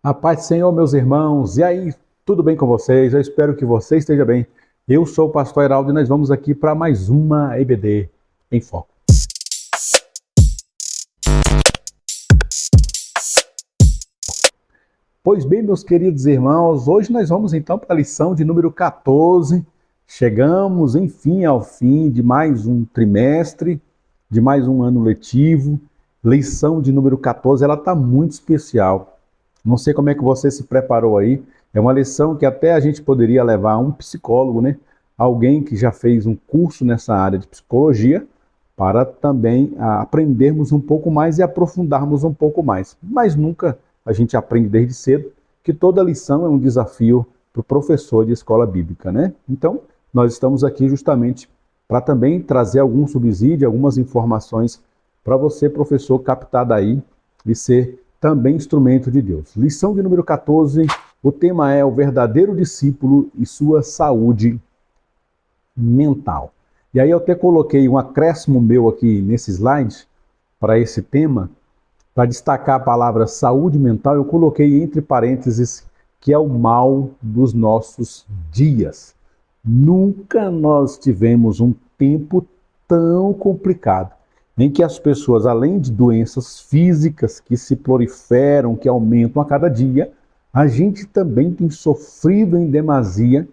A paz do Senhor, meus irmãos. E aí, tudo bem com vocês? Eu espero que você esteja bem. Eu sou o pastor Heraldo e nós vamos aqui para mais uma EBD em Foco. Pois bem, meus queridos irmãos, hoje nós vamos então para a lição de número 14. Chegamos, enfim, ao fim de mais um trimestre, de mais um ano letivo. Lição de número 14, ela está muito especial. Não sei como é que você se preparou aí. É uma lição que até a gente poderia levar a um psicólogo, né? Alguém que já fez um curso nessa área de psicologia, para também aprendermos um pouco mais e aprofundarmos um pouco mais. Mas nunca a gente aprende desde cedo que toda lição é um desafio para o professor de escola bíblica, né? Então, nós estamos aqui justamente para também trazer algum subsídio, algumas informações para você, professor, captar daí e ser também instrumento de Deus. Lição de número 14, o tema é o verdadeiro discípulo e sua saúde mental. E aí eu até coloquei um acréscimo meu aqui nesse slide para esse tema, para destacar a palavra saúde mental, eu coloquei entre parênteses que é o mal dos nossos dias. Nunca nós tivemos um tempo tão complicado em que as pessoas, além de doenças físicas que se proliferam, que aumentam a cada dia, a gente também tem sofrido em demasia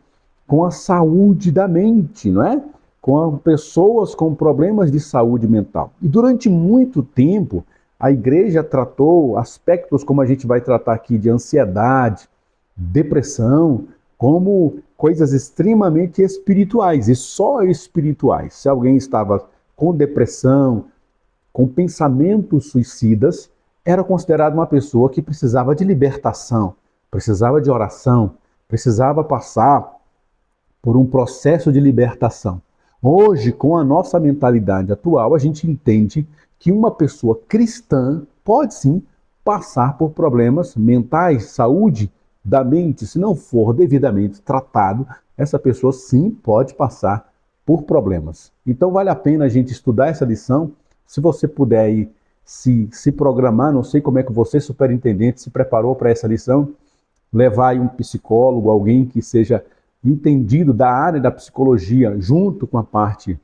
com a saúde da mente, não é? Com pessoas com problemas de saúde mental. E durante muito tempo, a igreja tratou aspectos como a gente vai tratar aqui de ansiedade, depressão, como coisas extremamente espirituais, e só espirituais. Se alguém estava com depressão, com pensamentos suicidas, era considerado uma pessoa que precisava de libertação, precisava de oração, precisava passar por um processo de libertação. Hoje, com a nossa mentalidade atual, a gente entende que uma pessoa cristã pode sim passar por problemas mentais, saúde da mente. Se não for devidamente tratado, essa pessoa sim pode passar por problemas. Então vale a pena a gente estudar essa lição. Se você puder aí se programar, não sei como é que você, superintendente, se preparou para essa lição, levar aí um psicólogo, alguém que seja entendido da área da psicologia, junto com a parte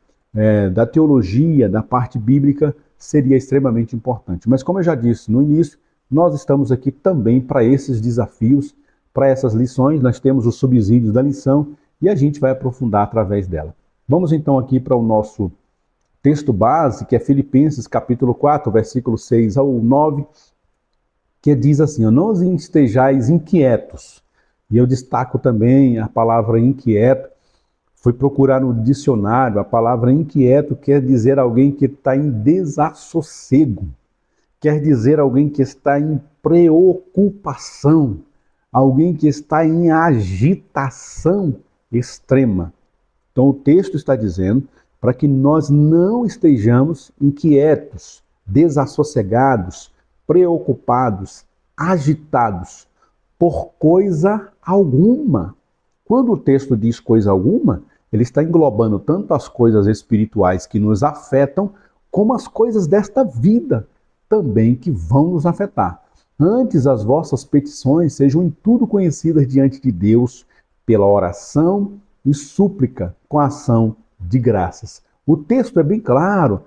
da teologia, da parte bíblica, seria extremamente importante. Mas como eu já disse no início, nós estamos aqui também para esses desafios, para essas lições, nós temos os subsídios da lição e a gente vai aprofundar através dela. Vamos então aqui para o nosso texto base, que é Filipenses capítulo 4, versículo 6 ao 9, que diz assim: não estejais inquietos. E eu destaco também a palavra inquieto. Fui procurar no dicionário, a palavra inquieto quer dizer alguém que está em desassossego, quer dizer alguém que está em preocupação, alguém que está em agitação extrema. Então o texto está dizendo para que nós não estejamos inquietos, desassossegados, preocupados, agitados por coisa alguma. Quando o texto diz coisa alguma, ele está englobando tanto as coisas espirituais que nos afetam, como as coisas desta vida também que vão nos afetar. Antes, as vossas petições sejam em tudo conhecidas diante de Deus pela oração e súplica com a ação de graças. O texto é bem claro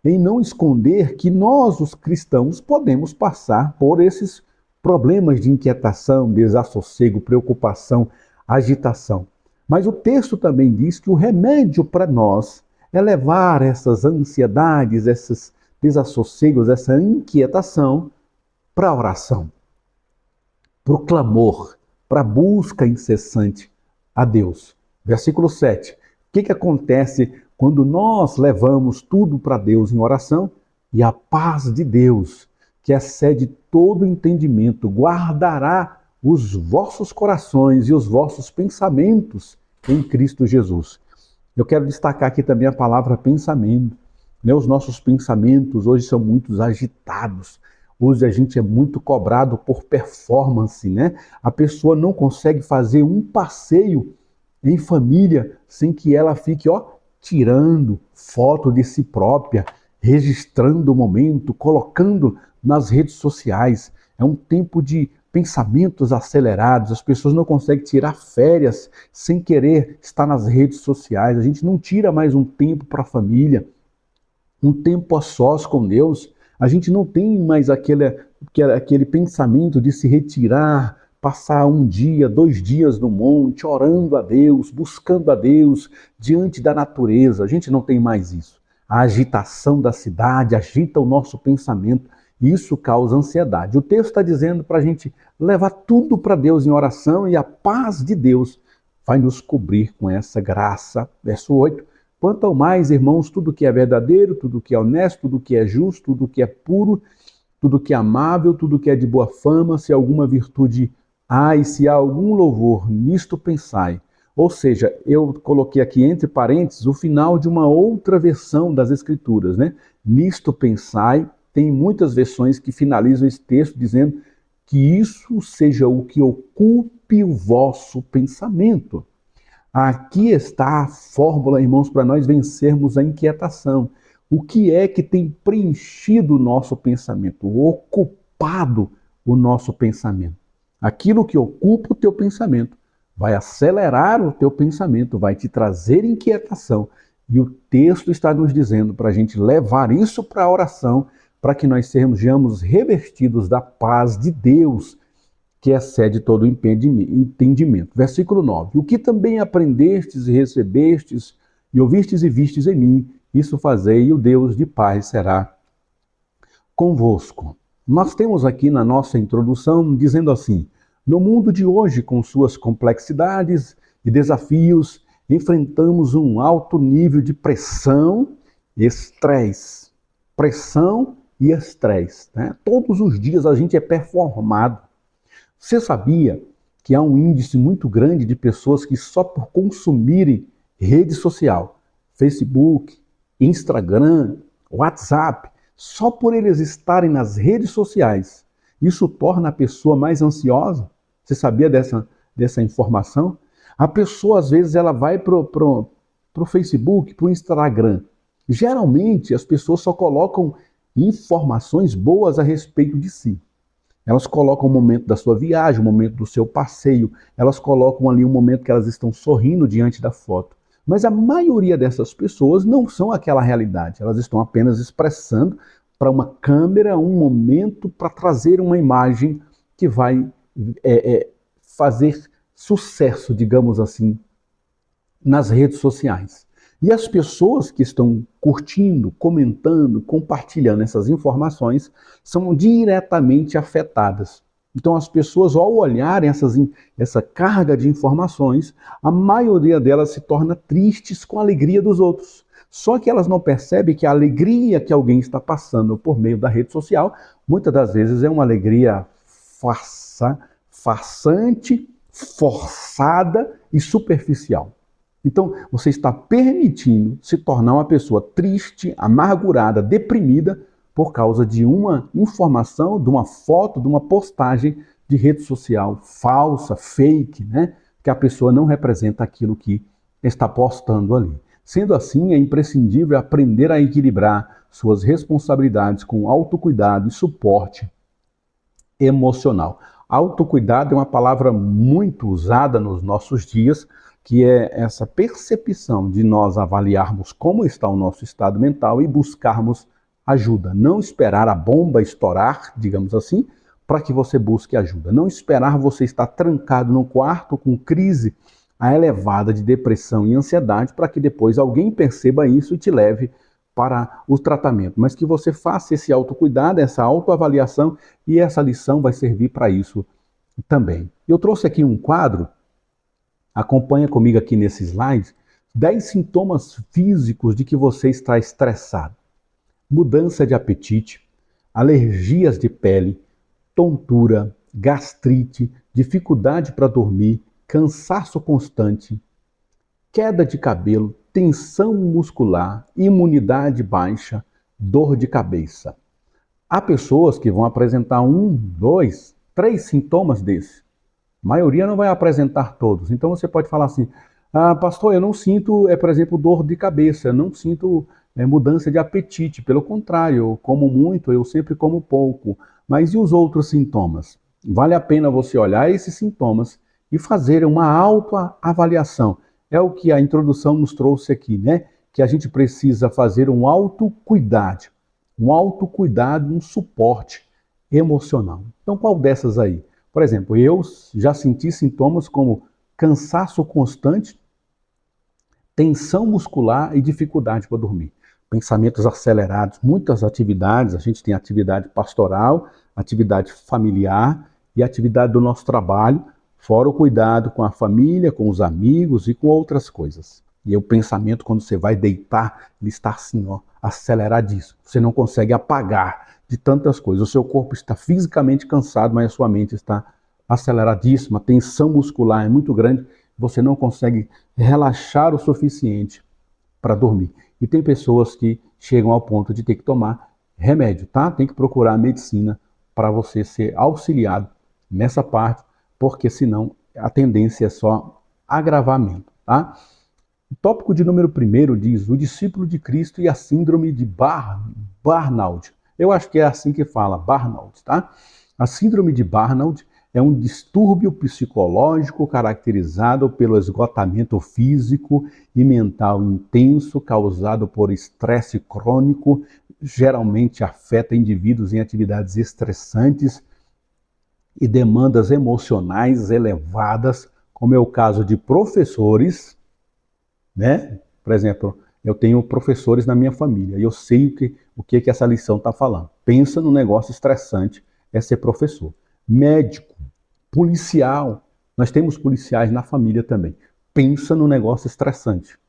em não esconder que nós, os cristãos, podemos passar por esses problemas de inquietação, desassossego, preocupação, agitação. Mas o texto também diz que o remédio para nós é levar essas ansiedades, esses desassossegos, essa inquietação para a oração, para o clamor, para a busca incessante a Deus. Versículo 7. O que acontece quando nós levamos tudo para Deus em oração? E a paz de Deus, que excede todo entendimento, guardará os vossos corações e os vossos pensamentos em Cristo Jesus. Eu quero destacar aqui também a palavra pensamento. Os nossos pensamentos hoje são muito agitados. Hoje a gente é muito cobrado por performance, né? A pessoa não consegue fazer um passeio em família sem que ela fique, tirando foto de si própria, registrando o momento, colocando nas redes sociais. É um tempo de pensamentos acelerados, as pessoas não conseguem tirar férias sem querer estar nas redes sociais, a gente não tira mais um tempo para a família, um tempo a sós com Deus, a gente não tem mais aquele pensamento de se retirar, passar um dia, 2 dias no monte, orando a Deus, buscando a Deus, diante da natureza. A gente não tem mais isso. A agitação da cidade agita o nosso pensamento e isso causa ansiedade. O texto está dizendo para a gente levar tudo para Deus em oração e a paz de Deus vai nos cobrir com essa graça. Verso 8. Quanto ao mais, irmãos, tudo que é verdadeiro, tudo que é honesto, tudo que é justo, tudo que é puro, tudo que é amável, tudo que é de boa fama, se alguma virtude há e se há algum louvor, nisto pensai. Ou seja, eu coloquei aqui entre parênteses o final de uma outra versão das Escrituras, né? Nisto pensai, tem muitas versões que finalizam esse texto dizendo que isso seja o que ocupe o vosso pensamento. Aqui está a fórmula, irmãos, para nós vencermos a inquietação. O que é que tem preenchido o nosso pensamento, ocupado o nosso pensamento? Aquilo que ocupa o teu pensamento vai acelerar o teu pensamento, vai te trazer inquietação. E o texto está nos dizendo para a gente levar isso para a oração, para que nós sejamos revestidos da paz de Deus, que excede todo o entendimento. Versículo 9. O que também aprendestes e recebestes, e ouvistes e vistes em mim, isso fazei, e o Deus de paz será convosco. Nós temos aqui na nossa introdução dizendo assim: no mundo de hoje, com suas complexidades e desafios, enfrentamos um alto nível de pressão e estresse. Pressão e estresse, né? Todos os dias a gente é performado. Você sabia que há um índice muito grande de pessoas que só por consumirem rede social, Facebook, Instagram, WhatsApp, só por eles estarem nas redes sociais, isso torna a pessoa mais ansiosa? Você sabia dessa informação? A pessoa, às vezes, ela vai pro Facebook, pro Instagram. Geralmente, as pessoas só colocam informações boas a respeito de si. Elas colocam o momento da sua viagem, o momento do seu passeio, elas colocam ali um momento que elas estão sorrindo diante da foto. Mas a maioria dessas pessoas não são aquela realidade, elas estão apenas expressando para uma câmera um momento para trazer uma imagem que vai fazer sucesso, digamos assim, nas redes sociais. E as pessoas que estão curtindo, comentando, compartilhando essas informações são diretamente afetadas. Então as pessoas, ao olharem essa carga de informações, a maioria delas se torna tristes com a alegria dos outros. Só que elas não percebem que a alegria que alguém está passando por meio da rede social, muitas das vezes é uma alegria farsante, forçada e superficial. Então, você está permitindo se tornar uma pessoa triste, amargurada, deprimida, por causa de uma informação, de uma foto, de uma postagem de rede social falsa, fake, né? Que a pessoa não representa aquilo que está postando ali. Sendo assim, é imprescindível aprender a equilibrar suas responsabilidades com autocuidado e suporte emocional. Autocuidado é uma palavra muito usada nos nossos dias, que é essa percepção de nós avaliarmos como está o nosso estado mental e buscarmos ajuda. Não esperar a bomba estourar, digamos assim, para que você busque ajuda. Não esperar você estar trancado no quarto com crise elevada de depressão e ansiedade para que depois alguém perceba isso e te leve para o tratamento. Mas que você faça esse autocuidado, essa autoavaliação, e essa lição vai servir para isso também. Eu trouxe aqui um quadro. Acompanha comigo aqui nesse slide 10 sintomas físicos de que você está estressado. Mudança de apetite, alergias de pele, tontura, gastrite, dificuldade para dormir, cansaço constante, queda de cabelo, tensão muscular, imunidade baixa, dor de cabeça. Há pessoas que vão apresentar 1, 2, 3 sintomas desses. A maioria não vai apresentar todos. Então você pode falar assim: pastor, eu não sinto, por exemplo, dor de cabeça, eu não sinto mudança de apetite. Pelo contrário, eu como muito, eu sempre como pouco. Mas e os outros sintomas? vale a pena você olhar esses sintomas e fazer uma autoavaliação. É o que a introdução nos trouxe aqui, né? Que a gente precisa fazer um autocuidado, um suporte emocional. Então, qual dessas aí? Por exemplo, eu já senti sintomas como cansaço constante, tensão muscular e dificuldade para dormir. Pensamentos acelerados, muitas atividades, a gente tem atividade pastoral, atividade familiar e atividade do nosso trabalho, fora o cuidado com a família, com os amigos e com outras coisas. E o pensamento, quando você vai deitar, ele está assim, ó, aceleradíssimo. Você não consegue apagar de tantas coisas. O seu corpo está fisicamente cansado, mas a sua mente está aceleradíssima. A tensão muscular é muito grande. Você não consegue relaxar o suficiente para dormir. E tem pessoas que chegam ao ponto de ter que tomar remédio, tá? Tem que procurar a medicina para você ser auxiliado nessa parte, porque senão a tendência é só agravamento, tá? O tópico de número 1 diz: o discípulo de Cristo e a síndrome de Burnout. Eu acho que é assim que fala, Burnout, tá? A síndrome de Burnout é um distúrbio psicológico caracterizado pelo esgotamento físico e mental intenso causado por estresse crônico, geralmente afeta indivíduos em atividades estressantes e demandas emocionais elevadas, como é o caso de professores, né? Por exemplo, eu tenho professores na minha família e eu sei o que essa lição está falando. Pensa no negócio estressante é ser professor. Médico, policial, nós temos policiais na família também. Pensa no negócio estressante.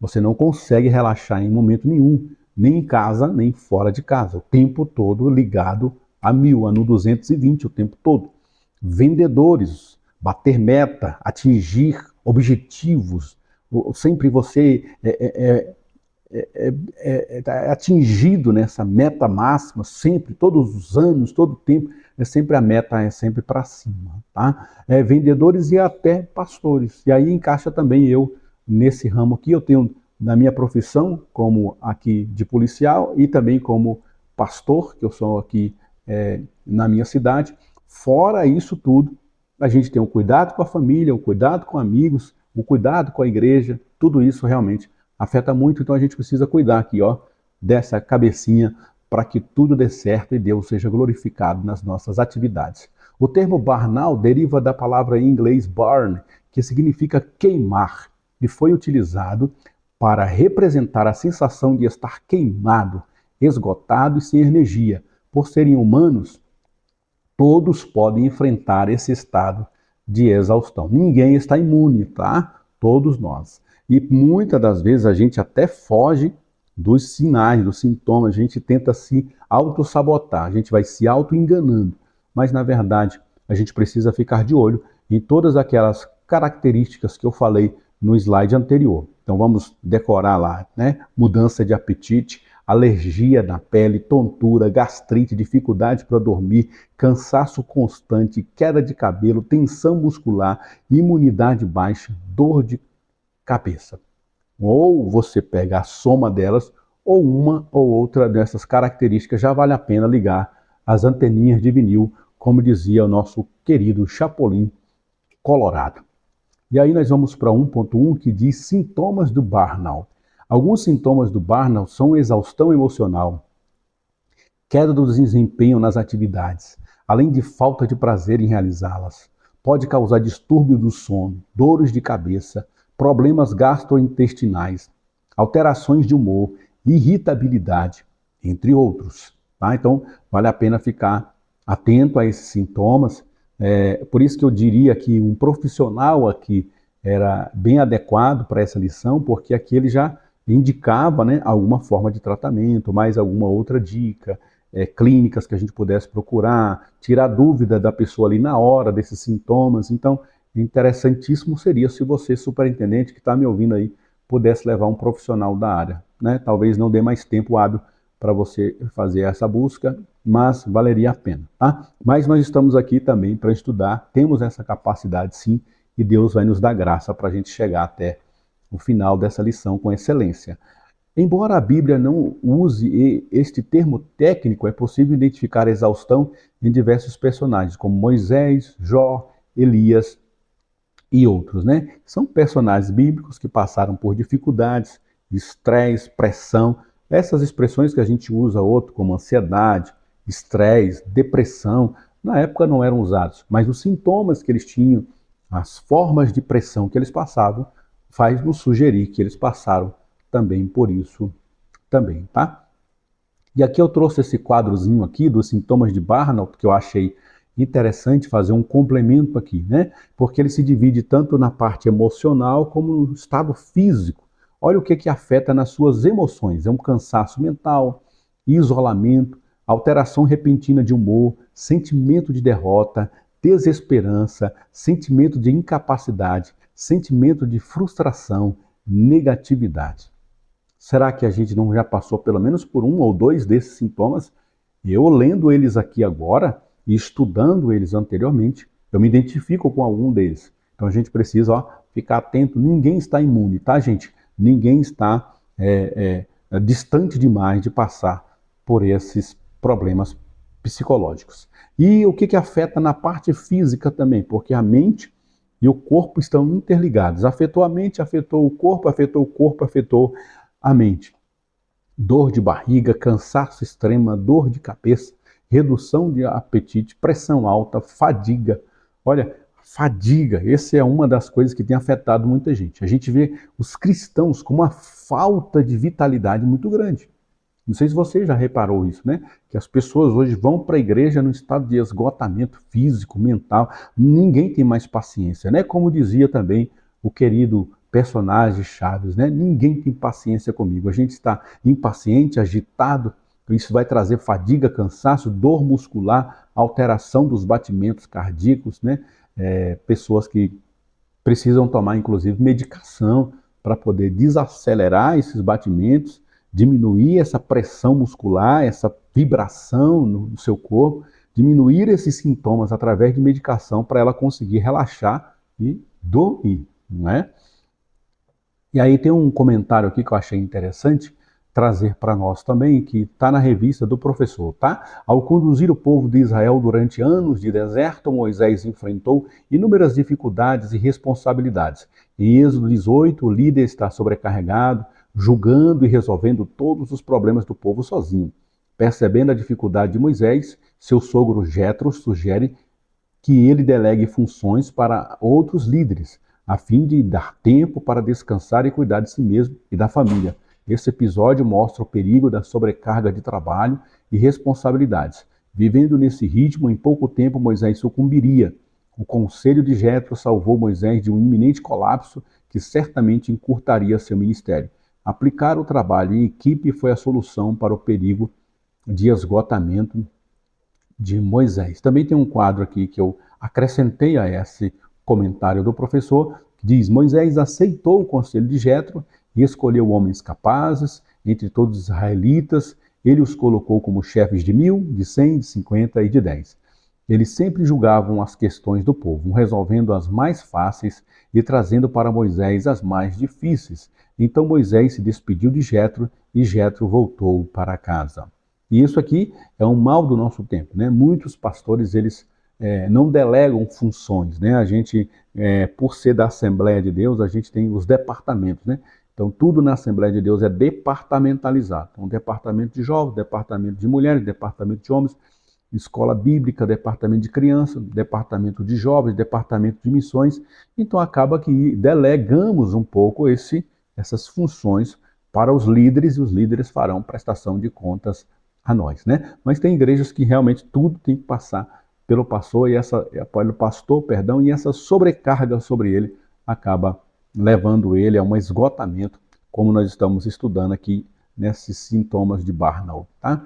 Você não consegue relaxar em momento nenhum, nem em casa, nem fora de casa. O tempo todo ligado a 1000, no 220, o tempo todo. Vendedores, bater meta, atingir objetivos, sempre você é atingido nessa meta máxima, sempre, todos os anos, todo o tempo, é sempre a meta, é sempre para cima, tá? Vendedores e até pastores. E aí encaixa também eu nesse ramo aqui. Eu tenho na minha profissão como aqui de policial e também como pastor, que eu sou aqui na minha cidade. Fora isso tudo, a gente tem o cuidado com a família, o cuidado com amigos, o cuidado com a igreja. Tudo isso realmente afeta muito, então a gente precisa cuidar aqui, ó, dessa cabecinha para que tudo dê certo e Deus seja glorificado nas nossas atividades. O termo burnout deriva da palavra em inglês burn, que significa queimar, e foi utilizado para representar a sensação de estar queimado, esgotado e sem energia. Por serem humanos, todos podem enfrentar esse estado de exaustão. Ninguém está imune, tá? Todos nós. E muitas das vezes a gente até foge dos sinais, dos sintomas, a gente tenta se auto-sabotar, a gente vai se auto-enganando. Mas, na verdade, a gente precisa ficar de olho em todas aquelas características que eu falei no slide anterior. Então, vamos decorar lá, né? Mudança de apetite, alergia na pele, tontura, gastrite, dificuldade para dormir, cansaço constante, queda de cabelo, tensão muscular, imunidade baixa, dor de cabeça. Ou você pega a soma delas, ou uma ou outra dessas características já vale a pena ligar as anteninhas de vinil, como dizia o nosso querido Chapolin Colorado. E aí nós vamos para 1.1 que diz sintomas do burnout. Alguns sintomas do burnout são exaustão emocional, queda do desempenho nas atividades, além de falta de prazer em realizá-las. Pode causar distúrbio do sono, dores de cabeça, problemas gastrointestinais, alterações de humor, irritabilidade, entre outros. Tá? Então, vale a pena ficar atento a esses sintomas. Por isso que eu diria que um profissional aqui era bem adequado para essa lição, porque aqui ele já indicava, né, alguma forma de tratamento, mais alguma outra dica, clínicas que a gente pudesse procurar, tirar dúvida da pessoa ali na hora desses sintomas. Então, interessantíssimo seria se você, superintendente, que está me ouvindo aí, pudesse levar um profissional da área, né? Talvez não dê mais tempo hábil para você fazer essa busca, mas valeria a pena, tá? Mas nós estamos aqui também para estudar, temos essa capacidade sim, e Deus vai nos dar graça para a gente chegar até o final dessa lição com excelência. Embora a Bíblia não use este termo técnico, é possível identificar a exaustão em diversos personagens, como Moisés, Jó, Elias e outros, né? São personagens bíblicos que passaram por dificuldades, estresse, pressão. Essas expressões que a gente usa outro, como ansiedade, estresse, depressão, na época não eram usados, mas os sintomas que eles tinham, as formas de pressão que eles passavam, faz nos sugerir que eles passaram também por isso também, tá? E aqui eu trouxe esse quadrozinho aqui dos sintomas de Barnold, que eu achei interessante fazer um complemento aqui, né? Porque ele se divide tanto na parte emocional como no estado físico. Olha o que afeta nas suas emoções. É um cansaço mental, isolamento, alteração repentina de humor, sentimento de derrota, desesperança, sentimento de incapacidade, sentimento de frustração, negatividade. Será que a gente não já passou pelo menos por um ou dois desses sintomas? Eu lendo eles aqui agora e estudando eles anteriormente, eu me identifico com algum deles. Então a gente precisa ficar atento. Ninguém está imune, tá, gente? Ninguém está distante demais de passar por esses problemas psicológicos. E o que afeta na parte física também? Porque a mente e o corpo estão interligados. Afetou a mente, afetou o corpo, afetou o corpo, afetou a mente. Dor de barriga, cansaço extrema, dor de cabeça, redução de apetite, pressão alta, fadiga. Olha, fadiga, essa é uma das coisas que tem afetado muita gente. A gente vê os cristãos com uma falta de vitalidade muito grande. Não sei se você já reparou isso, né? Que as pessoas hoje vão para a igreja no estado de esgotamento físico, mental. Ninguém tem mais paciência, né? Como dizia também o querido personagem Chaves, né? Ninguém tem paciência comigo. A gente está impaciente, agitado. Isso vai trazer fadiga, cansaço, dor muscular, alteração dos batimentos cardíacos, né? Pessoas que precisam tomar, inclusive, medicação para poder desacelerar esses batimentos, diminuir essa pressão muscular, essa vibração no seu corpo, diminuir esses sintomas através de medicação para ela conseguir relaxar e dormir, não é? E aí tem um comentário aqui que eu achei interessante trazer para nós também, que está na revista do professor, tá? Ao conduzir o povo de Israel durante anos de deserto, Moisés enfrentou inúmeras dificuldades e responsabilidades. Em Êxodo 18, o líder está sobrecarregado, julgando e resolvendo todos os problemas do povo sozinho. Percebendo a dificuldade de Moisés, seu sogro Jetro sugere que ele delegue funções para outros líderes, a fim de dar tempo para descansar e cuidar de si mesmo e da família. Esse episódio mostra o perigo da sobrecarga de trabalho e responsabilidades. Vivendo nesse ritmo, em pouco tempo Moisés sucumbiria. O conselho de Jetro salvou Moisés de um iminente colapso que certamente encurtaria seu ministério. Aplicar o trabalho em equipe foi a solução para o perigo de esgotamento de Moisés. Também tem um quadro aqui que eu acrescentei a esse comentário do professor, que diz: Moisés aceitou o conselho de Jetro e escolheu homens capazes entre todos os israelitas. Ele os colocou como chefes de 1.000, de 100, de 50 e de 10. Eles sempre julgavam as questões do povo, resolvendo as mais fáceis e trazendo para Moisés as mais difíceis. Então Moisés se despediu de Jetro e Jetro voltou para casa. E isso aqui é um mal do nosso tempo, né? Muitos pastores, eles não delegam funções, né? A gente, por ser da Assembleia de Deus, a gente tem os departamentos, né? Então, tudo na Assembleia de Deus é departamentalizado. Então, departamento de jovens, departamento de mulheres, departamento de homens, escola bíblica, departamento de crianças, departamento de jovens, departamento de missões. Então, acaba que delegamos um pouco essas funções para os líderes, e os líderes farão prestação de contas a nós, né? Mas tem igrejas que realmente tudo tem que passar pelo pastor e essa sobrecarga sobre ele acaba levando ele a um esgotamento, como nós estamos estudando aqui nesses sintomas de burnout, tá?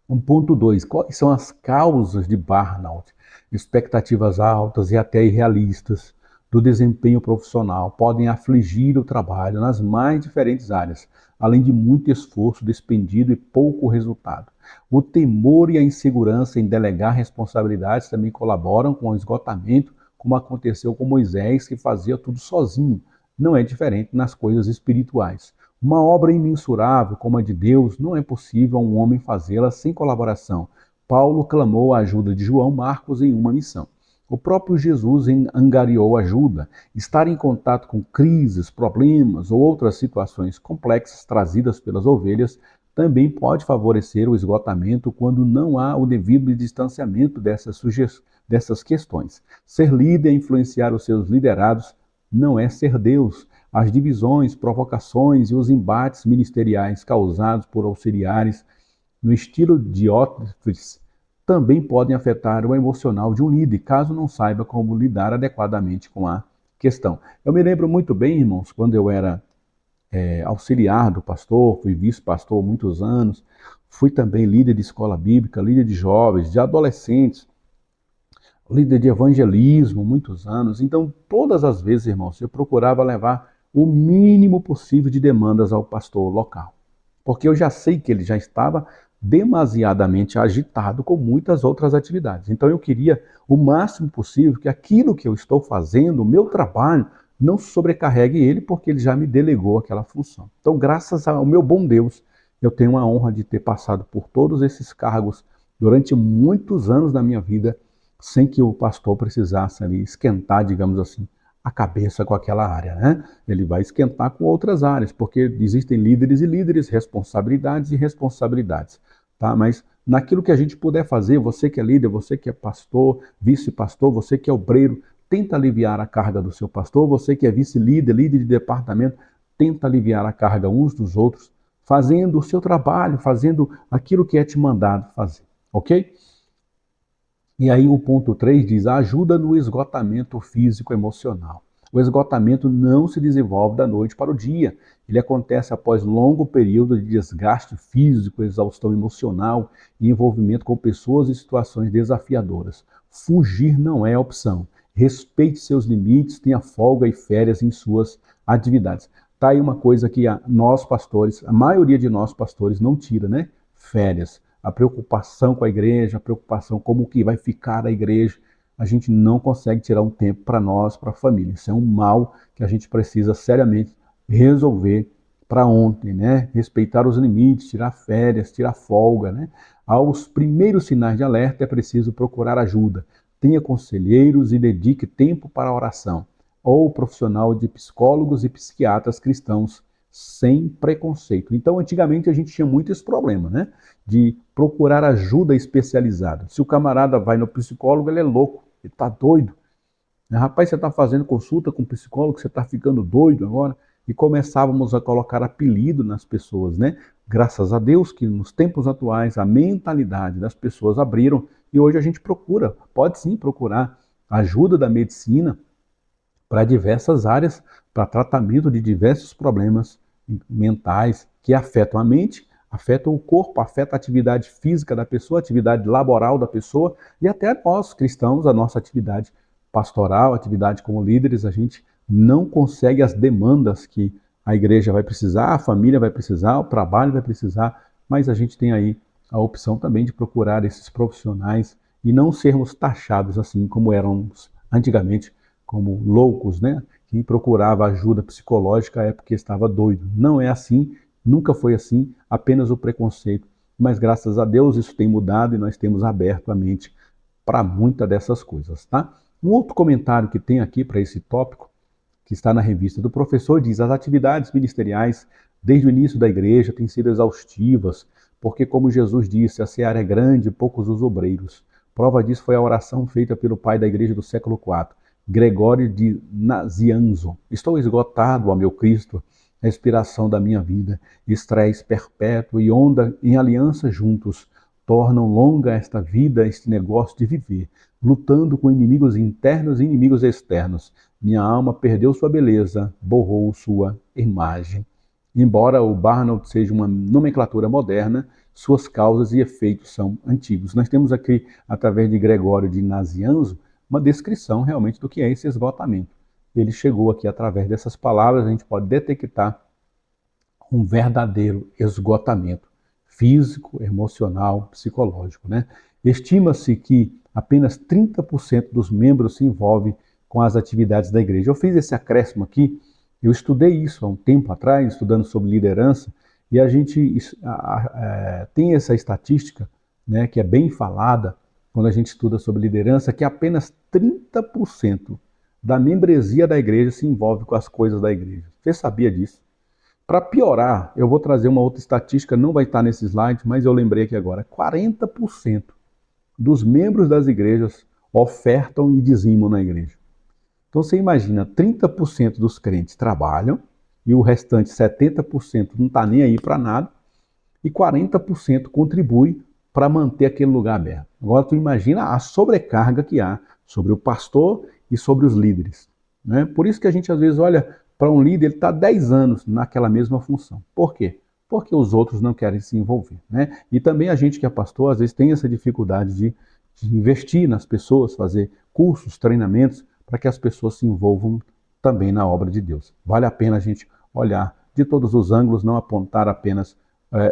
1.2. Quais são as causas de burnout? Expectativas altas e até irrealistas do desempenho profissional podem afligir o trabalho nas mais diferentes áreas, além de muito esforço despendido e pouco resultado. O temor e a insegurança em delegar responsabilidades também colaboram com o esgotamento, como aconteceu com Moisés, que fazia tudo sozinho. Não é diferente nas coisas espirituais. Uma obra imensurável como a de Deus não é possível a um homem fazê-la sem colaboração. Paulo clamou a ajuda de João Marcos em uma missão. O próprio Jesus angariou ajuda. Estar em contato com crises, problemas ou outras situações complexas trazidas pelas ovelhas também pode favorecer o esgotamento quando não há o devido distanciamento dessas questões. Ser líder e influenciar os seus liderados não é ser Deus. As divisões, provocações e os embates ministeriais causados por auxiliares no estilo Diótrefes também podem afetar o emocional de um líder, caso não saiba como lidar adequadamente com a questão. Eu me lembro muito bem, irmãos, quando eu era auxiliar do pastor, fui vice-pastor há muitos anos, fui também líder de escola bíblica, líder de jovens, de adolescentes, líder de evangelismo, muitos anos. Então, todas as vezes, irmãos, eu procurava levar o mínimo possível de demandas ao pastor local. Porque eu já sei que ele já estava demasiadamente agitado com muitas outras atividades. Então eu queria o máximo possível que aquilo que eu estou fazendo, o meu trabalho, não sobrecarregue ele, porque ele já me delegou aquela função. Então, graças ao meu bom Deus, eu tenho a honra de ter passado por todos esses cargos durante muitos anos da minha vida, sem que o pastor precisasse ali esquentar, digamos assim, a cabeça com aquela área, né? Ele vai esquentar com outras áreas, porque existem líderes e líderes, responsabilidades e responsabilidades, tá? Mas naquilo que a gente puder fazer, você que é líder, você que é pastor, vice-pastor, você que é obreiro, tenta aliviar a carga do seu pastor, você que é vice-líder, líder de departamento, tenta aliviar a carga uns dos outros, fazendo o seu trabalho, fazendo aquilo que é te mandado fazer, ok? E aí o ponto 3 diz, ajuda no esgotamento físico e emocional. O esgotamento não se desenvolve da noite para o dia. Ele acontece após longo período de desgaste físico, exaustão emocional e envolvimento com pessoas e situações desafiadoras. Fugir não é opção. Respeite seus limites, tenha folga e férias em suas atividades. Tá aí uma coisa que nós pastores, a maioria de nós pastores não tira, né? Férias. A preocupação com a igreja, a preocupação como que vai ficar a igreja, a gente não consegue tirar um tempo para nós, para a família. Isso é um mal que a gente precisa seriamente resolver para ontem, né? Respeitar os limites, tirar férias, tirar folga, né? Aos primeiros sinais de alerta é preciso procurar ajuda. Tenha conselheiros e dedique tempo para a oração. Ou profissional de psicólogos e psiquiatras cristãos sem preconceito. Então, antigamente a gente tinha muito esse problema, né? De procurar ajuda especializada. Se o camarada vai no psicólogo, ele é louco, ele está doido. Rapaz, você está fazendo consulta com o psicólogo, você está ficando doido agora. E começávamos a colocar apelido nas pessoas, né? Graças a Deus que nos tempos atuais a mentalidade das pessoas abriram e hoje a gente procura, pode sim procurar ajuda da medicina para diversas áreas, para tratamento de diversos problemas mentais que afetam a mente, afetam o corpo, afetam a atividade física da pessoa, a atividade laboral da pessoa e até nós cristãos, a nossa atividade pastoral, atividade como líderes, a gente não consegue as demandas que a igreja vai precisar, a família vai precisar, o trabalho vai precisar, mas a gente tem aí a opção também de procurar esses profissionais e não sermos taxados assim como éramos antigamente, como loucos, né? Quem procurava ajuda psicológica é porque estava doido. Não é assim, nunca foi assim, apenas o preconceito. Mas graças a Deus isso tem mudado e nós temos aberto a mente para muitas dessas coisas, tá? Um outro comentário que tem aqui para esse tópico, que está na revista do professor, diz: as atividades ministeriais desde o início da igreja têm sido exaustivas, porque, como Jesus disse, a seara é grande e poucos os obreiros. Prova disso foi a oração feita pelo pai da igreja do século IV, Gregório de Nazianzo. Estou esgotado, ó meu Cristo, a inspiração da minha vida, estresse perpétuo e onda em aliança juntos, tornam longa esta vida, este negócio de viver, lutando com inimigos internos e inimigos externos. Minha alma perdeu sua beleza, borrou sua imagem. Embora o burnout seja uma nomenclatura moderna, suas causas e efeitos são antigos. Nós temos aqui, através de Gregório de Nazianzo, uma descrição realmente do que é esse esgotamento. Ele chegou aqui através dessas palavras, a gente pode detectar um verdadeiro esgotamento físico, emocional, psicológico, né? Estima-se que apenas 30% dos membros se envolvem com as atividades da igreja. Eu fiz esse acréscimo aqui Eu estudei isso há um tempo atrás, estudando sobre liderança, e a gente tem essa estatística, né, que é bem falada quando a gente estuda sobre liderança, que apenas 30% da membresia da igreja se envolve com as coisas da igreja. Você sabia disso? Para piorar, eu vou trazer uma outra estatística, não vai estar nesse slide, mas eu lembrei aqui agora. 40% dos membros das igrejas ofertam e dizimam na igreja. Então você imagina, 30% dos crentes trabalham e o restante 70% não está nem aí para nada e 40% contribui para manter aquele lugar aberto. Agora tu imagina a sobrecarga que há sobre o pastor e sobre os líderes, né? Por isso que a gente às vezes olha para um líder, ele está 10 anos naquela mesma função. Por quê? Porque os outros não querem se envolver, né? E também a gente que é pastor às vezes tem essa dificuldade de investir nas pessoas, fazer cursos, treinamentos, para que as pessoas se envolvam também na obra de Deus. Vale a pena a gente olhar de todos os ângulos, não apontar apenas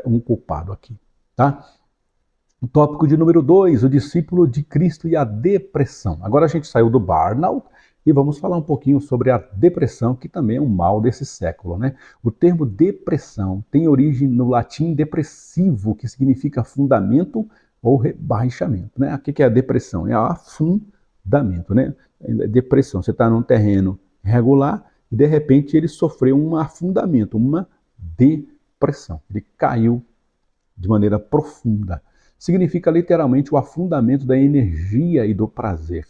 um culpado aqui, tá? O tópico de número 2, o discípulo de Cristo e a depressão. Agora a gente saiu do burnout e vamos falar um pouquinho sobre a depressão, que também é um mal desse século, né? O termo depressão tem origem no latim depressivo, que significa fundamento ou rebaixamento, né? O que é a depressão? É afundamento, né? Depressão, você está num terreno regular e de repente ele sofreu um afundamento, uma depressão. Ele caiu de maneira profunda. Significa literalmente o afundamento da energia e do prazer.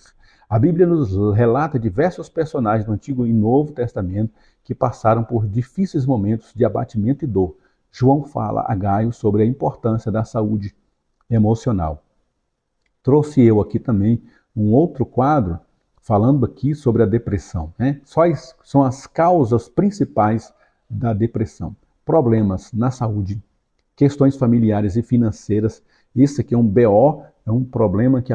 A Bíblia nos relata diversos personagens do Antigo e Novo Testamento que passaram por difíceis momentos de abatimento e dor. João fala a Gaio sobre a importância da saúde emocional. Trouxe eu aqui também um outro quadro falando aqui sobre a depressão, né? Quais são as causas principais da depressão? Problemas na saúde, questões familiares e financeiras. Isso aqui é um BO, é um problema que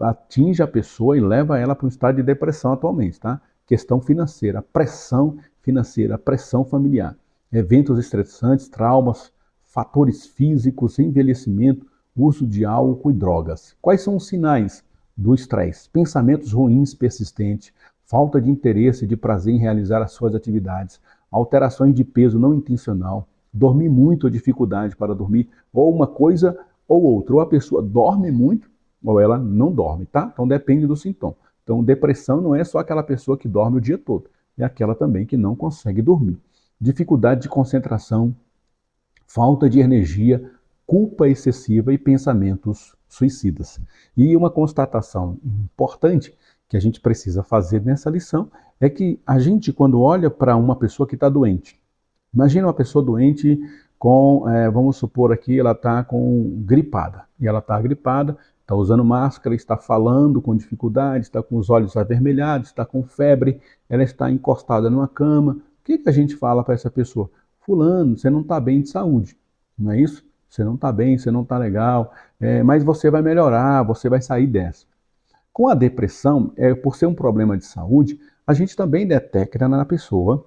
atinge a pessoa e leva ela para um estado de depressão atualmente, tá? Questão financeira, pressão financeira, pressão familiar, eventos estressantes, traumas, fatores físicos, envelhecimento, uso de álcool e drogas. Quais são os sinais do estresse? Pensamentos ruins persistentes, falta de interesse e de prazer em realizar as suas atividades, alterações de peso não intencional, dormir muito ou dificuldade para dormir, ou uma coisa ou outra. Ou a pessoa dorme muito, ou ela não dorme, tá? Então depende do sintoma. Então depressão não é só aquela pessoa que dorme o dia todo, é aquela também que não consegue dormir. Dificuldade de concentração, falta de energia, culpa excessiva e pensamentos suicidas. E uma constatação importante que a gente precisa fazer nessa lição é que a gente, quando olha para uma pessoa que está doente, imagina uma pessoa doente com, vamos supor aqui, ela está gripada. E ela está gripada, está usando máscara, está falando com dificuldade, está com os olhos avermelhados, está com febre, ela está encostada numa cama. O que a gente fala para essa pessoa? Fulano, você não está bem de saúde, não é isso? Você não está bem, você não está legal, mas você vai melhorar, você vai sair dessa. Com a depressão, por ser um problema de saúde, a gente também detecta na pessoa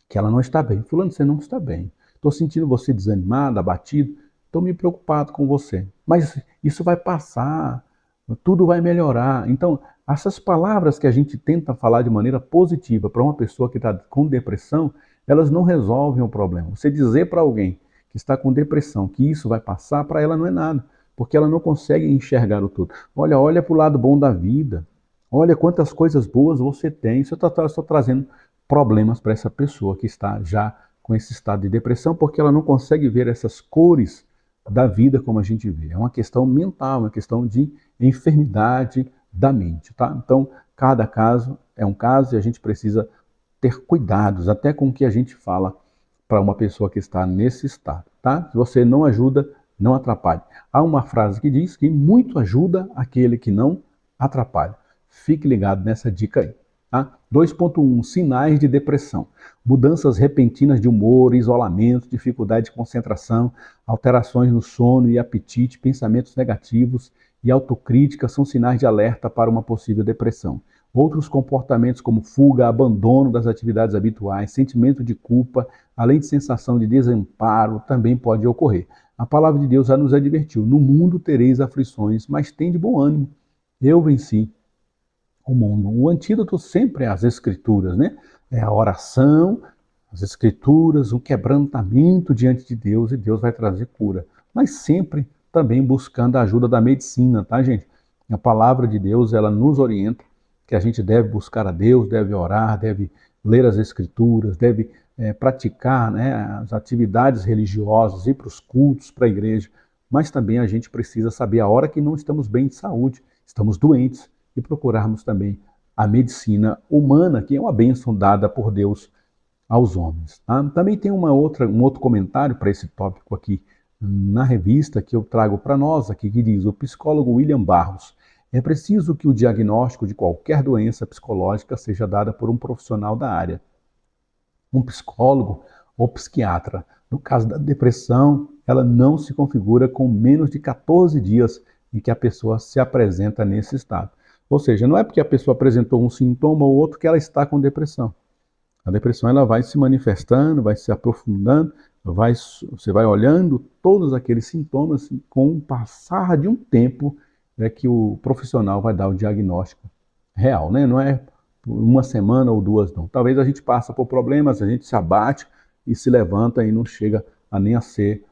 que ela não está bem. Fulano, você não está bem. Estou sentindo você desanimado, abatido, estou me preocupado com você. Mas isso vai passar, tudo vai melhorar. Então, essas palavras que a gente tenta falar de maneira positiva para uma pessoa que está com depressão, elas não resolvem o problema. Você dizer para alguém que está com depressão que isso vai passar, para ela não é nada, porque ela não consegue enxergar o todo. Olha para o lado bom da vida. Olha quantas coisas boas você tem. Isso está trazendo problemas para essa pessoa que está já com esse estado de depressão, porque ela não consegue ver essas cores da vida como a gente vê. É uma questão mental, uma questão de enfermidade da mente, tá? Então, cada caso é um caso e a gente precisa ter cuidados até com o que a gente fala para uma pessoa que está nesse estado, tá? Se você não ajuda, não atrapalhe. Há uma frase que diz que muito ajuda aquele que não atrapalha. Fique ligado nessa dica aí. Tá? 2.1 Sinais de depressão. Mudanças repentinas de humor, isolamento, dificuldade de concentração, alterações no sono e apetite, pensamentos negativos e autocrítica são sinais de alerta para uma possível depressão. Outros comportamentos como fuga, abandono das atividades habituais, sentimento de culpa, além de sensação de desamparo, também pode ocorrer. A palavra de Deus já nos advertiu: no mundo tereis aflições, mas tende bom ânimo. Eu venci o mundo. O antídoto sempre é as escrituras, né? É a oração, as escrituras, o quebrantamento diante de Deus, e Deus vai trazer cura. Mas sempre também buscando a ajuda da medicina, tá, gente? A palavra de Deus, ela nos orienta que a gente deve buscar a Deus, deve orar, deve ler as escrituras, deve praticar, né, as atividades religiosas, ir para os cultos, para a igreja. Mas também a gente precisa saber a hora que não estamos bem de saúde, estamos doentes, e procurarmos também a medicina humana, que é uma bênção dada por Deus aos homens. Tá? Também tem um outro comentário para esse tópico aqui na revista que eu trago para nós aqui, que diz: o psicólogo William Barros: é preciso que o diagnóstico de qualquer doença psicológica seja dada por um profissional da área, um psicólogo ou psiquiatra. No caso da depressão, ela não se configura com menos de 14 dias em que a pessoa se apresenta nesse estado. Ou seja, não é porque a pessoa apresentou um sintoma ou outro que ela está com depressão. A depressão ela vai se manifestando, vai se aprofundando, você vai olhando todos aqueles sintomas com o passar de um tempo é que o profissional vai dar o diagnóstico real, né? Não é uma semana ou duas, não. Talvez a gente passe por problemas, a gente se abate e se levanta e não chega a nem a ser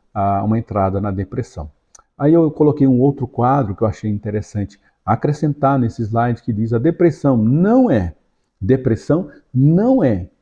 uma entrada na depressão. Aí eu coloquei um outro quadro que eu achei interessante acrescentar nesse slide que diz: a depressão não é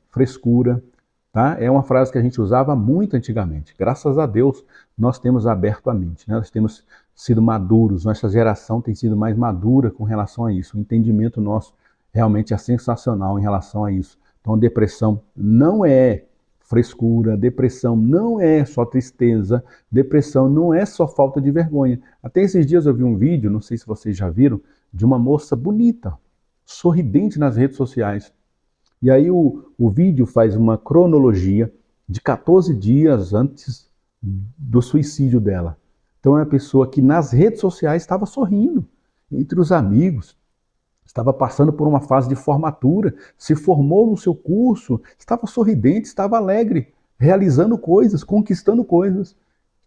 frescura, tá? É uma frase que a gente usava muito antigamente. Graças a Deus, nós temos aberto a mente, né? Nós temos sido maduros, nossa geração tem sido mais madura com relação a isso. O entendimento nosso realmente é sensacional em relação a isso. Então, depressão não é frescura, depressão não é só tristeza, depressão não é só falta de vergonha. Até esses dias eu vi um vídeo, não sei se vocês já viram, de uma moça bonita, sorridente nas redes sociais. E aí o vídeo faz uma cronologia de 14 dias antes do suicídio dela. Então é uma pessoa que nas redes sociais estava sorrindo, entre os amigos, estava passando por uma fase de formatura, se formou no seu curso, estava sorridente, estava alegre, realizando coisas, conquistando coisas.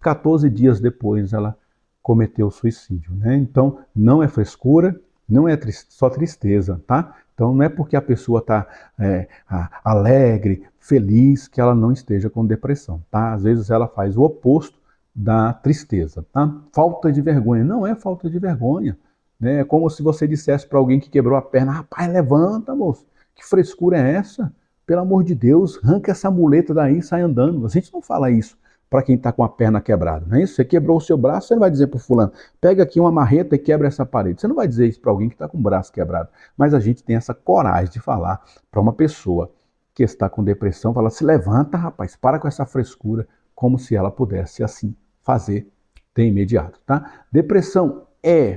14 dias depois ela cometeu suicídio, né? Então não é frescura, não é só tristeza, tá? Então não é porque a pessoa está alegre, feliz, que ela não esteja com depressão, tá? Às vezes ela faz o oposto da tristeza, tá? Falta de vergonha, não é falta de vergonha, né? É como se você dissesse para alguém que quebrou a perna: rapaz, levanta, moço, que frescura é essa? Pelo amor de Deus, arranca essa muleta daí e sai andando. A gente não fala isso para quem está com a perna quebrada, não é isso? Você quebrou o seu braço, você não vai dizer para o fulano: pega aqui uma marreta e quebra essa parede. Você não vai dizer isso para alguém que está com o braço quebrado. Mas a gente tem essa coragem de falar para uma pessoa que está com depressão, fala: se levanta, rapaz, para com essa frescura, como se ela pudesse assim fazer de imediato, tá? Depressão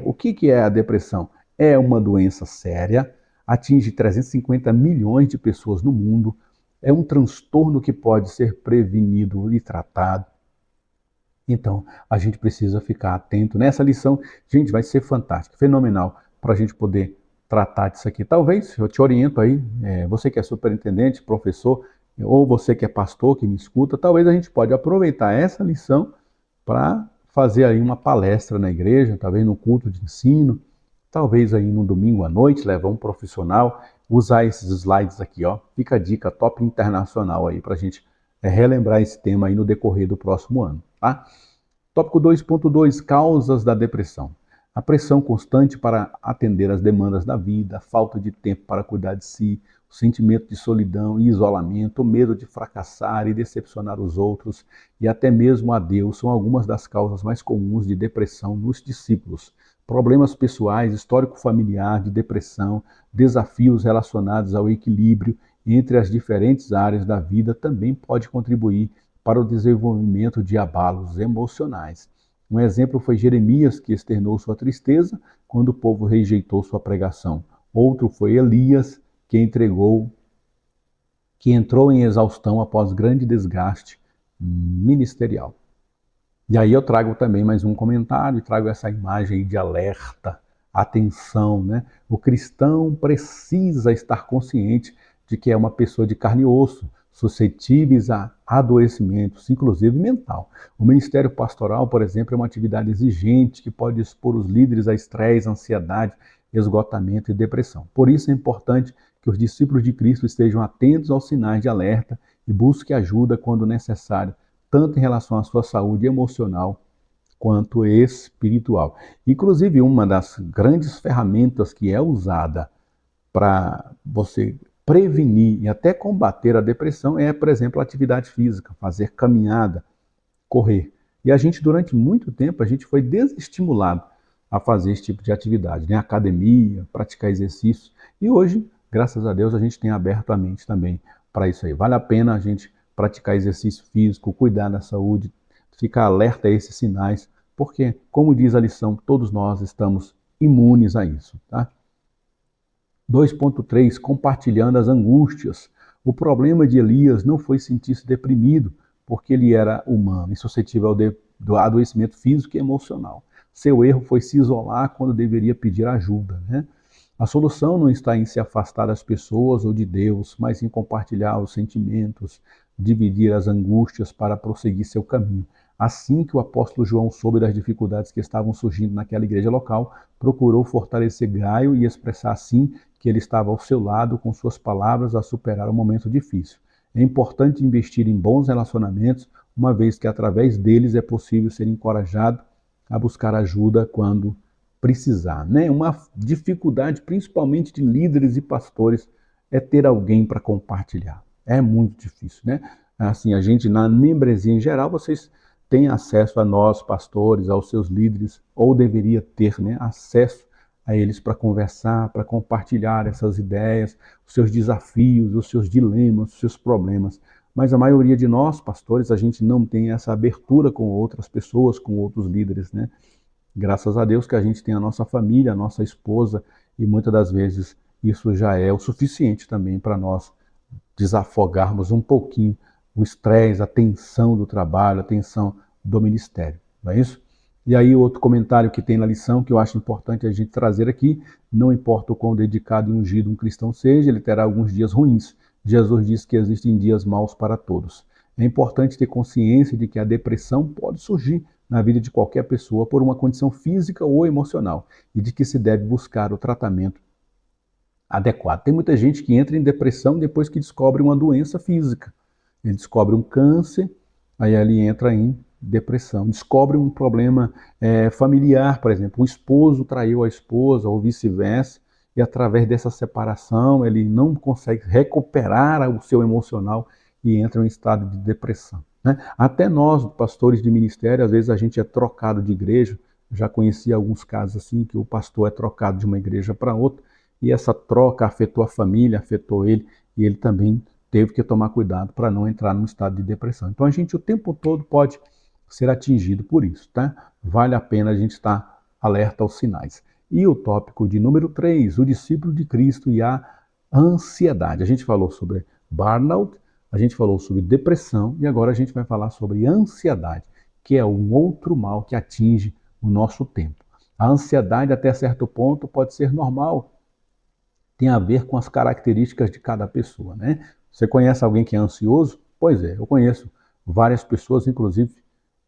o que é a depressão? É uma doença séria, atinge 350 milhões de pessoas no mundo, é um transtorno que pode ser prevenido e tratado. Então, a gente precisa ficar atento nessa lição. Gente, vai ser fantástica, fenomenal, para a gente poder tratar disso aqui. Talvez, eu te oriento aí, você que é superintendente, professor, ou você que é pastor, que me escuta, talvez a gente pode aproveitar essa lição para fazer aí uma palestra na igreja, talvez no culto de ensino, talvez aí no domingo à noite, levar um profissional, usar esses slides aqui, ó. Fica a dica top internacional aí para a gente relembrar esse tema aí no decorrer do próximo ano, tá? Tópico 2.2, causas da depressão. A pressão constante para atender às demandas da vida, a falta de tempo para cuidar de si, o sentimento de solidão e isolamento, o medo de fracassar e decepcionar os outros e até mesmo a Deus são algumas das causas mais comuns de depressão nos discípulos. Problemas pessoais, histórico familiar de depressão, desafios relacionados ao equilíbrio entre as diferentes áreas da vida também pode contribuir para o desenvolvimento de abalos emocionais. Um exemplo foi Jeremias, que externou sua tristeza quando o povo rejeitou sua pregação. Outro foi Elias, que entrou em exaustão após grande desgaste ministerial. E aí eu trago também mais um comentário, trago essa imagem de alerta, atenção, né? O cristão precisa estar consciente de que é uma pessoa de carne e osso, suscetíveis a adoecimentos, inclusive mental. O ministério pastoral, por exemplo, é uma atividade exigente que pode expor os líderes a estresse, ansiedade, esgotamento e depressão. Por isso é importante que os discípulos de Cristo estejam atentos aos sinais de alerta e busquem ajuda quando necessário, tanto em relação à sua saúde emocional quanto espiritual. Inclusive, uma das grandes ferramentas que é usada para você prevenir e até combater a depressão é, por exemplo, a atividade física, fazer caminhada, correr. E a gente, durante muito tempo, a gente foi desestimulado a fazer esse tipo de atividade, né? Academia, praticar exercícios. E hoje, graças a Deus, a gente tem aberto a mente também para isso aí. Vale a pena a gente praticar exercício físico, cuidar da saúde, ficar alerta a esses sinais, porque, como diz a lição, todos nós estamos imunes a isso, tá? 2.3, compartilhando as angústias. O problema de Elias não foi sentir-se deprimido, porque ele era humano e suscetível ao adoecimento físico e emocional. Seu erro foi se isolar quando deveria pedir ajuda, né? A solução não está em se afastar das pessoas ou de Deus, mas em compartilhar os sentimentos, dividir as angústias para prosseguir seu caminho. Assim que o apóstolo João soube das dificuldades que estavam surgindo naquela igreja local, procurou fortalecer Gaio e expressar assim que ele estava ao seu lado com suas palavras a superar um momento difícil. É importante investir em bons relacionamentos, uma vez que através deles é possível ser encorajado a buscar ajuda quando precisar, né? Uma dificuldade, principalmente de líderes e pastores, é ter alguém para compartilhar. É muito difícil, né? Assim, a gente na membresia em geral, vocês têm acesso a nós, pastores, aos seus líderes, ou deveria ter, né, acesso a eles para conversar, para compartilhar essas ideias, os seus desafios, os seus dilemas, os seus problemas. Mas a maioria de nós, pastores, a gente não tem essa abertura com outras pessoas, com outros líderes, né? Graças a Deus que a gente tem a nossa família, a nossa esposa, e muitas das vezes isso já é o suficiente também para nós desafogarmos um pouquinho o estresse, a tensão do trabalho, a tensão do ministério, não é isso? E aí outro comentário que tem na lição, que eu acho importante a gente trazer aqui, não importa o quão dedicado e ungido um cristão seja, ele terá alguns dias ruins. Jesus diz que existem dias maus para todos. É importante ter consciência de que a depressão pode surgir na vida de qualquer pessoa por uma condição física ou emocional e de que se deve buscar o tratamento adequado. Tem muita gente que entra em depressão depois que descobre uma doença física. Ele descobre um câncer, aí ele entra em depressão. Descobre um problema familiar, por exemplo, o esposo traiu a esposa ou vice-versa, e através dessa separação ele não consegue recuperar o seu emocional e entra em estado de depressão, né? Até nós, pastores de ministério, às vezes a gente é trocado de igreja. Já conheci alguns casos assim, que o pastor é trocado de uma igreja para outra, e essa troca afetou a família, afetou ele, e ele também teve que tomar cuidado para não entrar num estado de depressão. Então a gente o tempo todo pode ser atingido por isso, tá? Vale a pena a gente estar alerta aos sinais. E o tópico de número 3, o discípulo de Cristo e a ansiedade. A gente falou sobre burnout, a gente falou sobre depressão e agora a gente vai falar sobre ansiedade, que é um outro mal que atinge o nosso tempo. A ansiedade, até certo ponto, pode ser normal, tem a ver com as características de cada pessoa, né? Você conhece alguém que é ansioso? Pois é, eu conheço várias pessoas, inclusive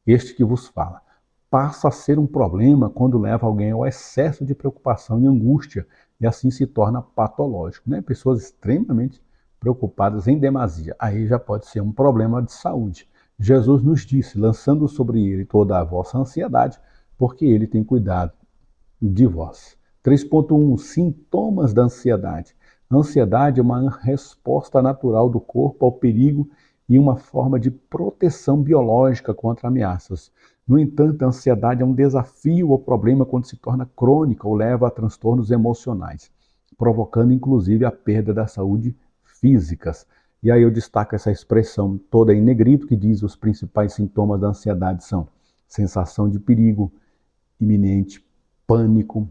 este que vos fala. Passa a ser um problema quando leva alguém ao excesso de preocupação e angústia, e assim se torna patológico, né? Pessoas extremamente preocupadas em demasia. Aí já pode ser um problema de saúde. Jesus nos disse, lançando sobre ele toda a vossa ansiedade, porque ele tem cuidado de vós. 3.1, sintomas da ansiedade. A ansiedade é uma resposta natural do corpo ao perigo e uma forma de proteção biológica contra ameaças. No entanto, a ansiedade é um desafio ou problema quando se torna crônica ou leva a transtornos emocionais, provocando inclusive a perda da saúde físicas. E aí eu destaco essa expressão toda em negrito, que diz os principais sintomas da ansiedade são sensação de perigo iminente, pânico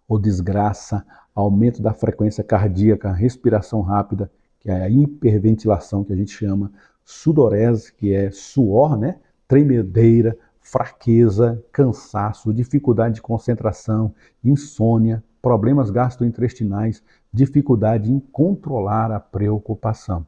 ou desgraça, aumento da frequência cardíaca, respiração rápida, que é a hiperventilação que a gente chama, sudorese, que é suor, né? Tremedeira, fraqueza, cansaço, dificuldade de concentração, insônia, problemas gastrointestinais, dificuldade em controlar a preocupação.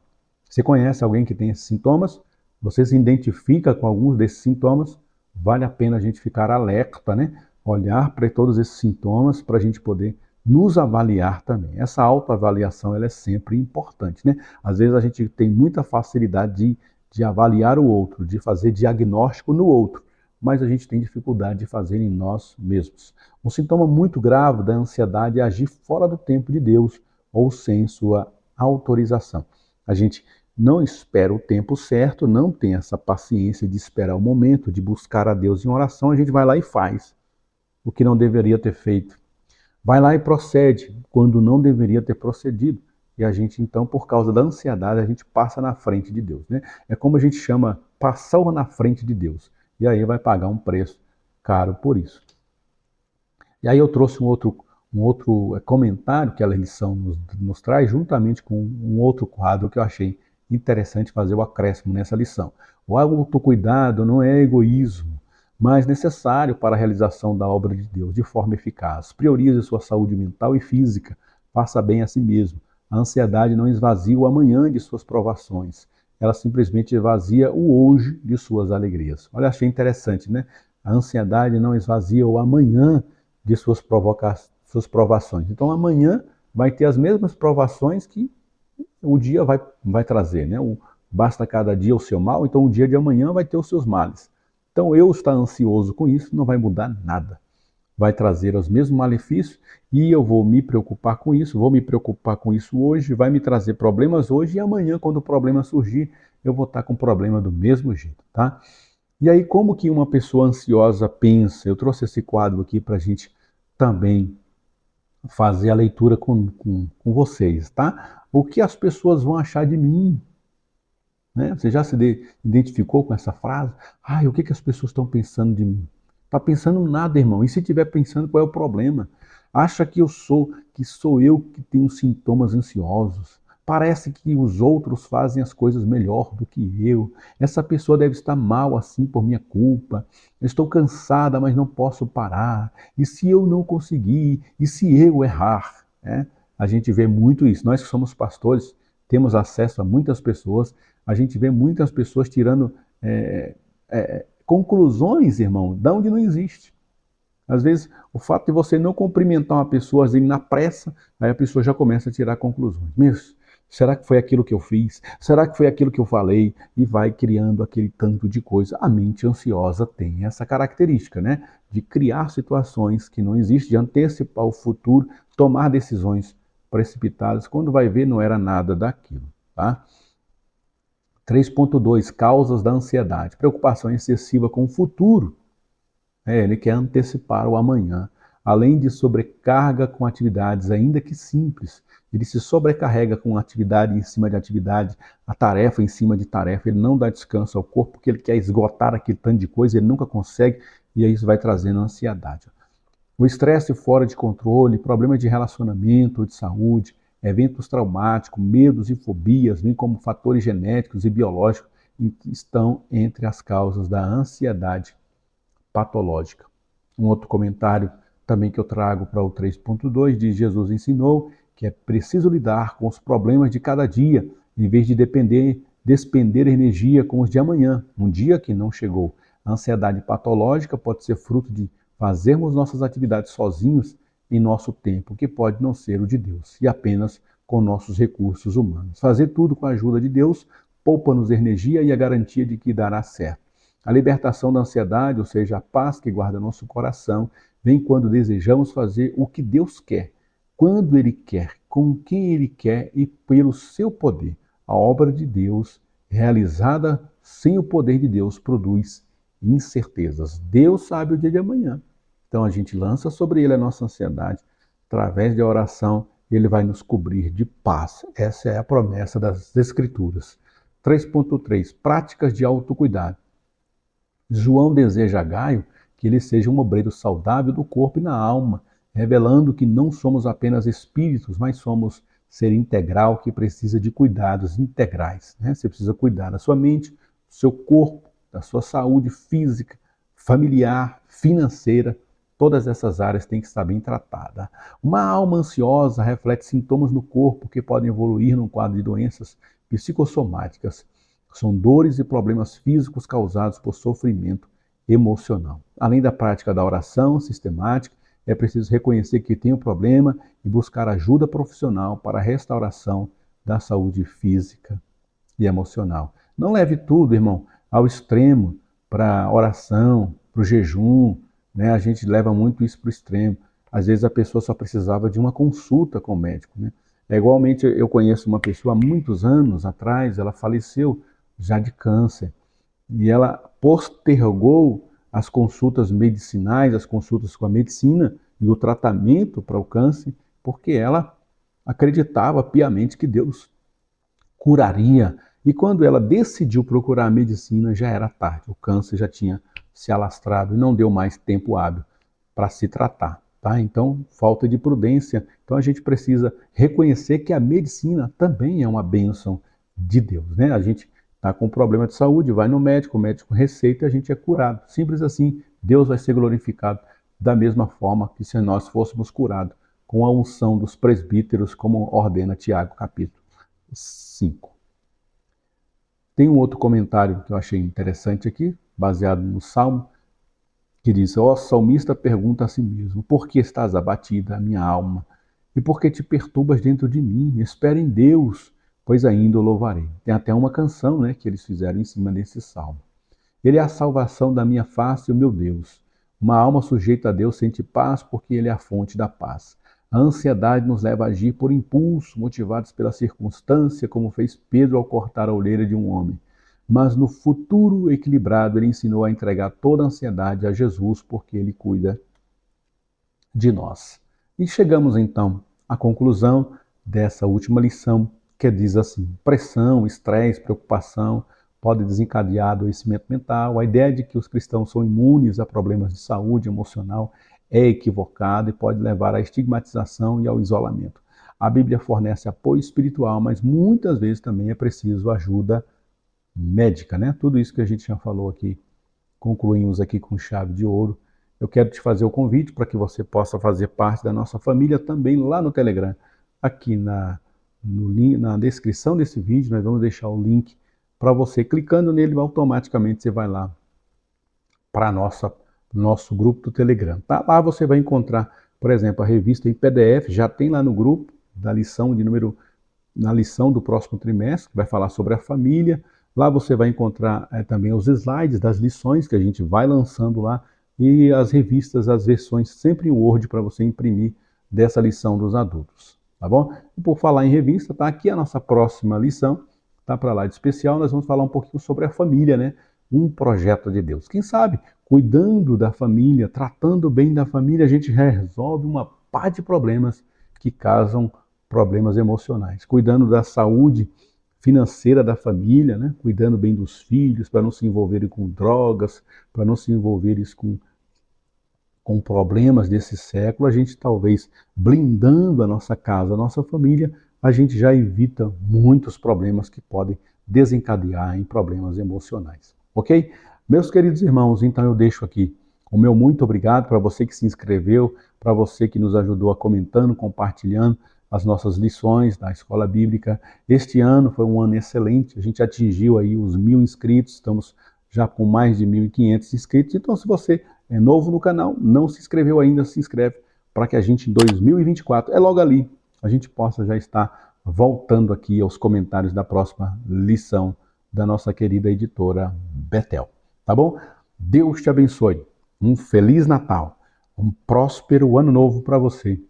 Você conhece alguém que tem esses sintomas? Você se identifica com alguns desses sintomas? Vale a pena a gente ficar alerta, né? olhar para todos esses sintomas para a gente poder nos avaliar também. Essa autoavaliação ela é sempre importante, né? Às vezes a gente tem muita facilidade de avaliar o outro, de fazer diagnóstico no outro, mas a gente tem dificuldade de fazer em nós mesmos. Um sintoma muito grave da ansiedade é agir fora do tempo de Deus ou sem sua autorização. A gente não espera o tempo certo, não tem essa paciência de esperar o momento, de buscar a Deus em oração, a gente vai lá e faz o que não deveria ter feito. Vai lá e procede quando não deveria ter procedido. E a gente, então, por causa da ansiedade, a gente passa na frente de Deus, né? É como a gente chama, passou na frente de Deus. E aí vai pagar um preço caro por isso. E aí eu trouxe um outro comentário que a lição nos traz, juntamente com um outro quadro que eu achei interessante fazer o acréscimo nessa lição. O autocuidado não é egoísmo, mas necessário para a realização da obra de Deus de forma eficaz. Priorize sua saúde mental e física, faça bem a si mesmo. A ansiedade não esvazia o amanhã de suas provações, ela simplesmente esvazia o hoje de suas alegrias. Olha, achei interessante, né? A ansiedade não esvazia o amanhã de suas provações. Então amanhã vai ter as mesmas provações que o dia vai trazer, né? Basta cada dia o seu mal, então o dia de amanhã vai ter os seus males. Então eu estar ansioso com isso não vai mudar nada. Vai trazer os mesmos malefícios e eu vou me preocupar com isso hoje, vai me trazer problemas hoje e amanhã, quando o problema surgir, eu vou estar com o problema do mesmo jeito, tá? E aí, como que uma pessoa ansiosa pensa? Eu trouxe esse quadro aqui para a gente também fazer a leitura com vocês, tá? O que as pessoas vão achar de mim? Né? Você já se identificou com essa frase? Ai, o que as pessoas estão pensando de mim? Tá pensando nada, irmão. E se estiver pensando, qual é o problema? Acha que sou eu que tenho sintomas ansiosos. Parece que os outros fazem as coisas melhor do que eu. Essa pessoa deve estar mal assim por minha culpa. Eu estou cansada, mas não posso parar. E se eu não conseguir? E se eu errar? É? A gente vê muito isso. Nós que somos pastores, temos acesso a muitas pessoas. A gente vê muitas pessoas tirando conclusões, irmão, de onde não existe. Às vezes, o fato de você não cumprimentar uma pessoa, às vezes, na pressa, aí a pessoa já começa a tirar conclusões. Mesmo, será que foi aquilo que eu fiz? Será que foi aquilo que eu falei? E vai criando aquele tanto de coisa. A mente ansiosa tem essa característica, né? De criar situações que não existem, de antecipar o futuro, tomar decisões precipitadas, quando vai ver não era nada daquilo, tá? 3.2, causas da ansiedade. Preocupação excessiva com o futuro. Ele quer antecipar o amanhã. Além de sobrecarga com atividades, ainda que simples. Ele se sobrecarrega com atividade em cima de atividade, a tarefa em cima de tarefa. Ele não dá descanso ao corpo, porque ele quer esgotar aquele tanto de coisa, ele nunca consegue, e aí isso vai trazendo ansiedade. O estresse fora de controle, problemas de relacionamento, de saúde, eventos traumáticos, medos e fobias, bem como fatores genéticos e biológicos, estão entre as causas da ansiedade patológica. Um outro comentário também que eu trago para o 3.2 diz: Jesus ensinou que é preciso lidar com os problemas de cada dia, em vez de despender energia com os de amanhã, um dia que não chegou. A ansiedade patológica pode ser fruto de fazermos nossas atividades sozinhos em nosso tempo, que pode não ser o de Deus, e apenas com nossos recursos humanos. Fazer tudo com a ajuda de Deus poupa-nos energia e a garantia de que dará certo. A libertação da ansiedade, ou seja, a paz que guarda nosso coração, vem quando desejamos fazer o que Deus quer, quando Ele quer, com quem Ele quer e pelo seu poder. A obra de Deus, realizada sem o poder de Deus, produz incertezas. Deus sabe o dia de amanhã. Então a gente lança sobre Ele a nossa ansiedade, através da oração, Ele vai nos cobrir de paz. Essa é a promessa das Escrituras. 3.3, práticas de autocuidado. João deseja a Gaio que ele seja um obreiro saudável do corpo e na alma, revelando que não somos apenas espíritos, mas somos ser integral que precisa de cuidados integrais. Né? Você precisa cuidar da sua mente, do seu corpo, da sua saúde física, familiar, financeira. Todas essas áreas têm que estar bem tratadas. Uma alma ansiosa reflete sintomas no corpo que podem evoluir num quadro de doenças psicossomáticas. São dores e problemas físicos causados por sofrimento emocional. Além da prática da oração sistemática, é preciso reconhecer que tem um problema e buscar ajuda profissional para a restauração da saúde física e emocional. Não leve tudo, irmão, ao extremo, para oração, para o jejum, né? A gente leva muito isso para o extremo. Às vezes a pessoa só precisava de uma consulta com o médico, né? É igualmente, eu conheço uma pessoa há muitos anos atrás, ela faleceu já de câncer, e ela postergou as consultas medicinais, as consultas com a medicina e o tratamento para o câncer, porque ela acreditava piamente que Deus curaria. E quando ela decidiu procurar a medicina, já era tarde. O câncer já tinha se alastrado e não deu mais tempo hábil para se tratar. Tá? Então, falta de prudência. Então, a gente precisa reconhecer que a medicina também é uma bênção de Deus. Né? A gente está com problema de saúde, vai no médico, o médico receita e a gente é curado. Simples assim, Deus vai ser glorificado da mesma forma que se nós fôssemos curados com a unção dos presbíteros, como ordena Tiago, capítulo 5. Tem um outro comentário que eu achei interessante aqui, baseado no Salmo, que diz: ó, salmista pergunta a si mesmo, por que estás abatida, minha alma? E por que te perturbas dentro de mim? Espera em Deus, pois ainda o louvarei. Tem até uma canção, né, que eles fizeram em cima desse salmo. Ele é a salvação da minha face e o meu Deus. Uma alma sujeita a Deus sente paz porque ele é a fonte da paz. A ansiedade nos leva a agir por impulso, motivados pela circunstância, como fez Pedro ao cortar a orelha de um homem. Mas no futuro equilibrado, ele ensinou a entregar toda a ansiedade a Jesus, porque ele cuida de nós. E chegamos então à conclusão dessa última lição, que diz assim: pressão, estresse, preocupação pode desencadear adoecimento mental. A ideia de que os cristãos são imunes a problemas de saúde emocional é equivocada e pode levar à estigmatização e ao isolamento. A Bíblia fornece apoio espiritual, mas muitas vezes também é preciso ajuda médica, né? Tudo isso que a gente já falou aqui, concluímos aqui com chave de ouro. Eu quero te fazer o convite para que você possa fazer parte da nossa família também lá no Telegram. Aqui na descrição desse vídeo, nós vamos deixar o link para você. Clicando nele, automaticamente você vai lá para nosso grupo do Telegram. Tá? Lá você vai encontrar, por exemplo, a revista em PDF, já tem lá no grupo, na lição do próximo trimestre, que vai falar sobre a família. Lá você vai encontrar também os slides das lições que a gente vai lançando lá e as revistas, as versões sempre em Word para você imprimir dessa lição dos adultos, tá bom? E por falar em revista, tá aqui a nossa próxima lição, tá para lá de especial, nós vamos falar um pouquinho sobre a família, né? Um projeto de Deus. Quem sabe, cuidando da família, tratando bem da família, a gente resolve uma pá de problemas que causam problemas emocionais. Cuidando da saúde financeira da família, né? Cuidando bem dos filhos, para não se envolverem com drogas, para não se envolverem com problemas desse século, a gente talvez blindando a nossa casa, a nossa família, a gente já evita muitos problemas que podem desencadear em problemas emocionais. Ok? Meus queridos irmãos, então eu deixo aqui o meu muito obrigado para você que se inscreveu, para você que nos ajudou a comentando, compartilhando as nossas lições da Escola Bíblica. Este ano foi um ano excelente, a gente atingiu aí os 1000 inscritos, estamos já com mais de 1.500 inscritos. Então, se você é novo no canal, não se inscreveu ainda, se inscreve para que a gente em 2024, é logo ali, a gente possa já estar voltando aqui aos comentários da próxima lição da nossa querida editora Betel. Tá bom? Deus te abençoe. Um Feliz Natal, um próspero ano novo para você.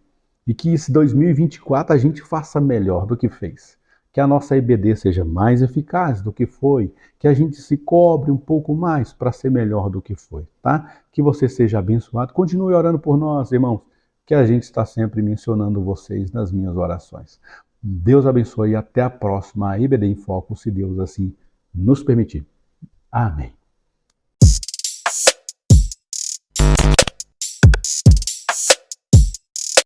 E que esse 2024 a gente faça melhor do que fez. Que a nossa EBD seja mais eficaz do que foi, que a gente se cobre um pouco mais para ser melhor do que foi, tá? Que você seja abençoado. Continue orando por nós, irmãos, que a gente está sempre mencionando vocês nas minhas orações. Deus abençoe e até a próxima EBD em Foco, se Deus assim nos permitir. Amém.